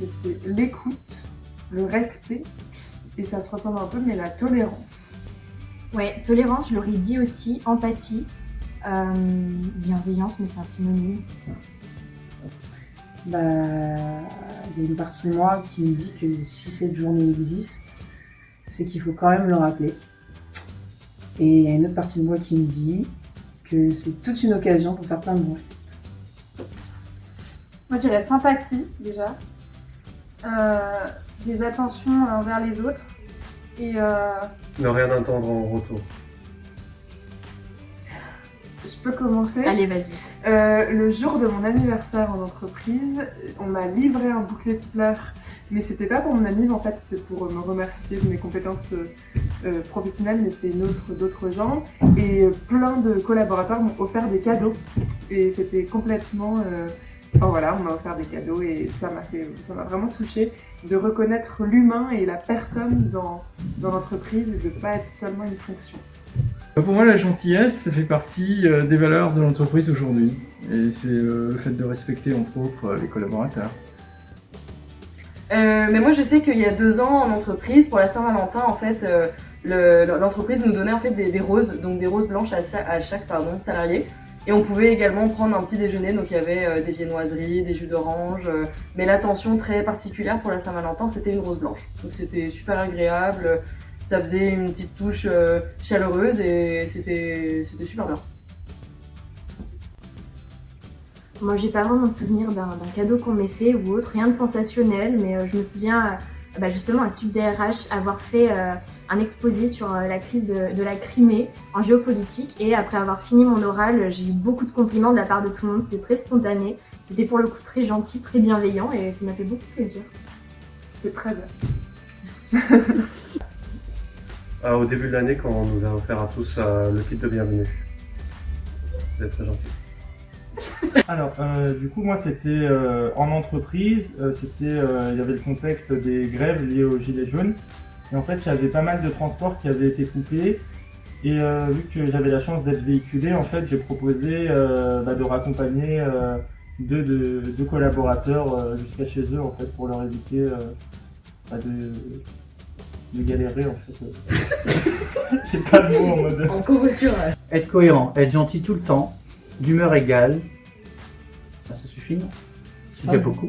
que c'est l'écoute, le respect, et ça se ressemble un peu, mais la tolérance. Ouais, tolérance, je l'aurais dit aussi, empathie, bienveillance, mais c'est un synonyme. Il y a une partie de moi qui me dit que si cette journée existe, c'est qu'il faut quand même le rappeler. Et il y a une autre partie de moi qui me dit que c'est toute une occasion pour faire plein de bons gestes. Moi, je dirais sympathie, déjà. Des attentions envers les autres. Et Ne rien attendre en retour. Je peux commencer? Allez, vas-y. Le jour de mon anniversaire en entreprise, on m'a livré un bouquet de fleurs, mais c'était pas pour mon anniv, en fait, c'était pour me remercier de mes compétences professionnelles, mais c'était d'autres gens, et plein de collaborateurs m'ont offert des cadeaux, et c'était complètement... Enfin voilà, on m'a offert des cadeaux et ça m'a vraiment touchée de reconnaître l'humain et la personne dans l'entreprise et de ne pas être seulement une fonction. Pour moi, la gentillesse, ça fait partie des valeurs de l'entreprise aujourd'hui. Et c'est le fait de respecter, entre autres, les collaborateurs. Mais moi, je sais qu'il y a 2 ans, en entreprise, pour la Saint-Valentin, en fait, l'entreprise nous donnait en fait des roses, donc des roses blanches à chaque salarié. Et on pouvait également prendre un petit déjeuner, donc il y avait des viennoiseries, des jus d'orange. Mais l'attention très particulière pour la Saint-Valentin, c'était une rose blanche. Donc c'était super agréable, ça faisait une petite touche chaleureuse et c'était super bien. Moi, j'ai pas vraiment de souvenir d'un cadeau qu'on m'ait fait ou autre, rien de sensationnel, mais je me souviens justement à Sud DRH avoir fait un exposé sur la crise de la Crimée en géopolitique, et après avoir fini mon oral, j'ai eu beaucoup de compliments de la part de tout le monde, c'était très spontané, c'était pour le coup très gentil, très bienveillant, et ça m'a fait beaucoup plaisir. C'était très bien. Merci. Au début de l'année, quand on nous a offert à tous le kit de bienvenue. C'était très gentil. Alors, du coup, moi, c'était en entreprise. Il y avait le contexte des grèves liées aux gilets jaunes. Et en fait, j'avais pas mal de transports qui avaient été coupés. Et vu que j'avais la chance d'être véhiculé, en fait, j'ai proposé de raccompagner deux collaborateurs jusqu'à chez eux, en fait, pour leur éviter de galérer, en fait. J'ai pas de mots en mode... En covoiturage. Être cohérent, être gentil tout le temps, d'humeur égale. Ça suffit, non? C'est déjà beaucoup.